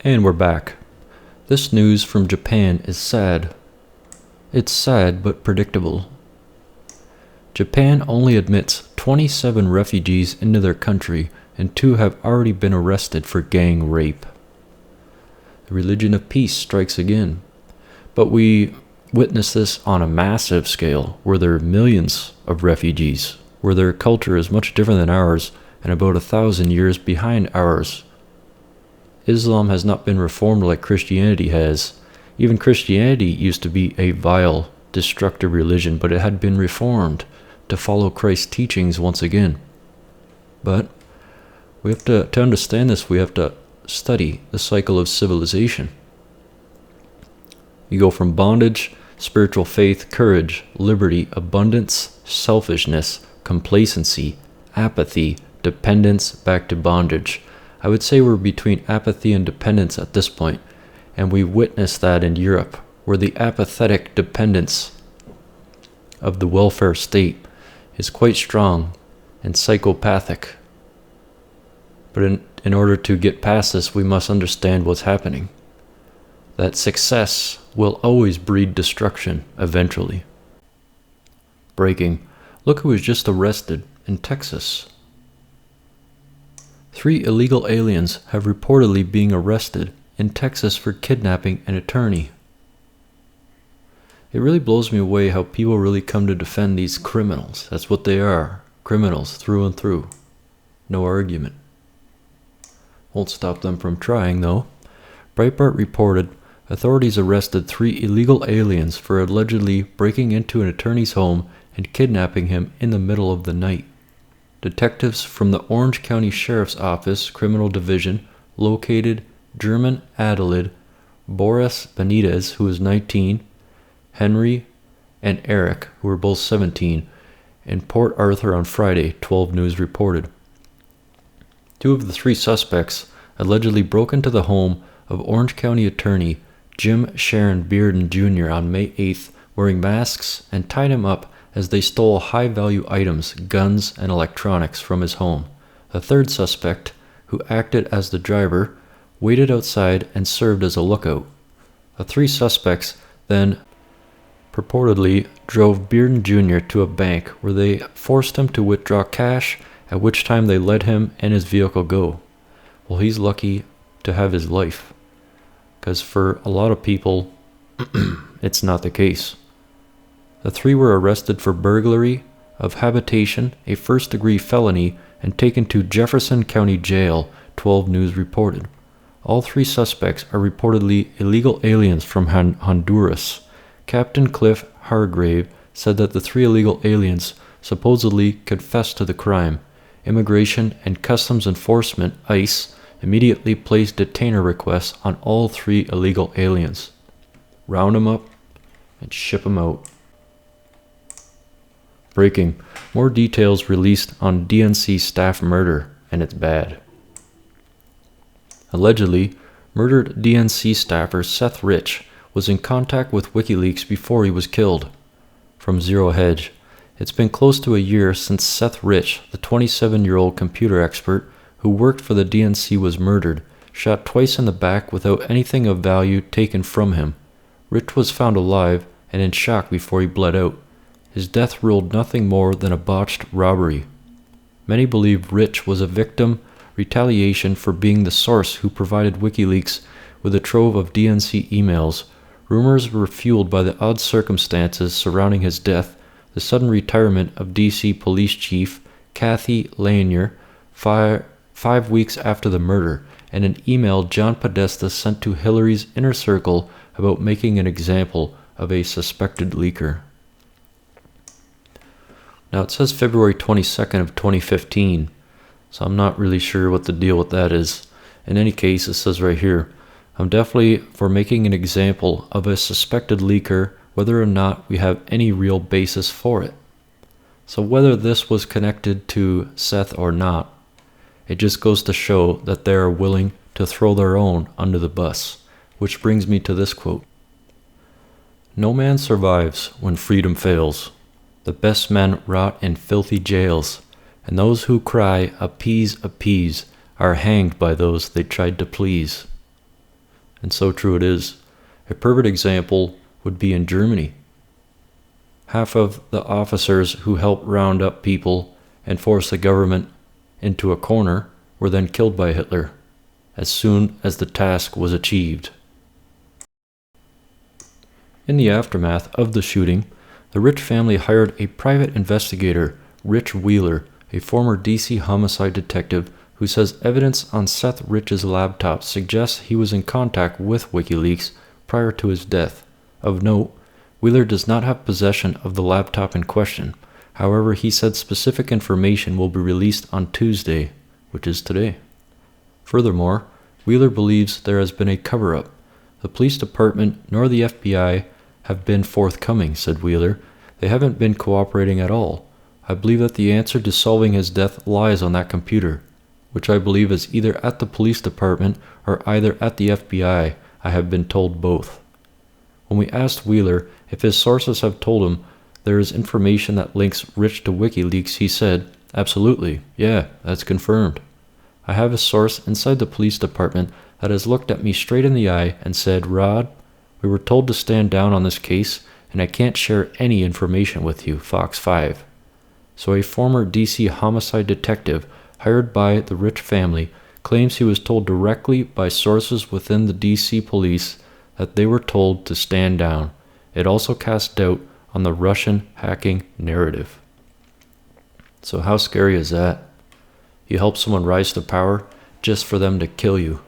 And we're back. This news from Japan is sad. It's sad but predictable. Japan only admits 27 refugees into their country, and 2 have already been arrested for gang rape. The religion of peace strikes again. But we witness this on a massive scale, where there are millions of refugees, where their culture is much different than ours and about 1,000 years behind ours. Islam has not been reformed like Christianity has. Even Christianity used to be a vile, destructive religion, but it had been reformed to follow Christ's teachings once again. But we have to understand this, we have to study the cycle of civilization. You go from bondage, spiritual faith, courage, liberty, abundance, selfishness, complacency, apathy, dependence, back to bondage. I would say we're between apathy and dependence at this point, and we witness that in Europe, where the apathetic dependence of the welfare state is quite strong and psychopathic. But in order to get past this, we must understand what's happening. That success will always breed destruction eventually. Breaking. Look who was just arrested in Texas. 3 illegal aliens have reportedly been arrested in Texas for kidnapping an attorney. It really blows me away how people really come to defend these criminals. That's what they are. Criminals through and through. No argument. Won't stop them from trying, though. Breitbart reported authorities arrested 3 illegal aliens for allegedly breaking into an attorney's home and kidnapping him in the middle of the night. Detectives from the Orange County Sheriff's Office Criminal Division located German Adelaide, Boris Benitez, who is 19, Henry and Eric, who were both 17, in Port Arthur on Friday, 12 News reported. 2 of the 3 suspects allegedly broke into the home of Orange County attorney Jim Sharon Bearden Jr. on May 8th, wearing masks, and tied him up as they stole high-value items, guns, and electronics from his home. A 3rd suspect, who acted as the driver, waited outside and served as a lookout. The 3 suspects then purportedly drove Bearden Jr. to a bank where they forced him to withdraw cash, at which time they let him and his vehicle go. Well, he's lucky to have his life, because for a lot of people, it's not the case. The 3 were arrested for burglary of habitation, a first-degree felony, and taken to Jefferson County Jail, 12 News reported. All 3 suspects are reportedly illegal aliens from Honduras. Captain Cliff Hargrave said that the 3 illegal aliens supposedly confessed to the crime. Immigration and Customs Enforcement, ICE, immediately placed detainer requests on all 3 illegal aliens. Round them up and ship them out. Breaking. More details released on DNC staff murder, and it's bad. Allegedly, murdered DNC staffer Seth Rich was in contact with WikiLeaks before he was killed. From Zero Hedge. It's been close to a year since Seth Rich, the 27-year-old computer expert who worked for the DNC, was murdered, shot twice in the back without anything of value taken from him. Rich was found alive and in shock before he bled out. His death ruled nothing more than a botched robbery. Many believe Rich was a victim retaliation for being the source who provided WikiLeaks with a trove of DNC emails. Rumors were fueled by the odd circumstances surrounding his death, the sudden retirement of D.C. Police Chief Kathy Lanier 5 weeks after the murder, and an email John Podesta sent to Hillary's inner circle about making an example of a suspected leaker. Now it says February 22nd of 2015, so I'm not really sure what the deal with that is. In any case, it says right here, I'm definitely for making an example of a suspected leaker, whether or not we have any real basis for it. So whether this was connected to Seth or not, it just goes to show that they are willing to throw their own under the bus, which brings me to this quote. No man survives when freedom fails. The best men rot in filthy jails, and those who cry, appease, appease, are hanged by those they tried to please. And so true it is. A perfect example would be in Germany. Half of the officers who helped round up people and force the government into a corner were then killed by Hitler as soon as the task was achieved. In the aftermath of the shooting, the Rich family hired a private investigator, Rich Wheeler, a former DC homicide detective who says evidence on Seth Rich's laptop suggests he was in contact with WikiLeaks prior to his death. Of note, Wheeler does not have possession of the laptop in question. However, he said specific information will be released on Tuesday, which is today. Furthermore, Wheeler believes there has been a cover-up. The police department nor the FBI have been forthcoming, said Wheeler. They haven't been cooperating at all. I believe that the answer to solving his death lies on that computer, which I believe is either at the police department or either at the FBI. I have been told both. When we asked Wheeler if his sources have told him there is information that links Rich to WikiLeaks, he said, "Absolutely, yeah, that's confirmed. I have a source inside the police department that has looked at me straight in the eye and said, Rod, we were told to stand down on this case, and I can't share any information with you, Fox 5. So a former DC homicide detective hired by the Rich family claims he was told directly by sources within the DC police that they were told to stand down. It also casts doubt on the Russian hacking narrative. So how scary is that? You help someone rise to power just for them to kill you.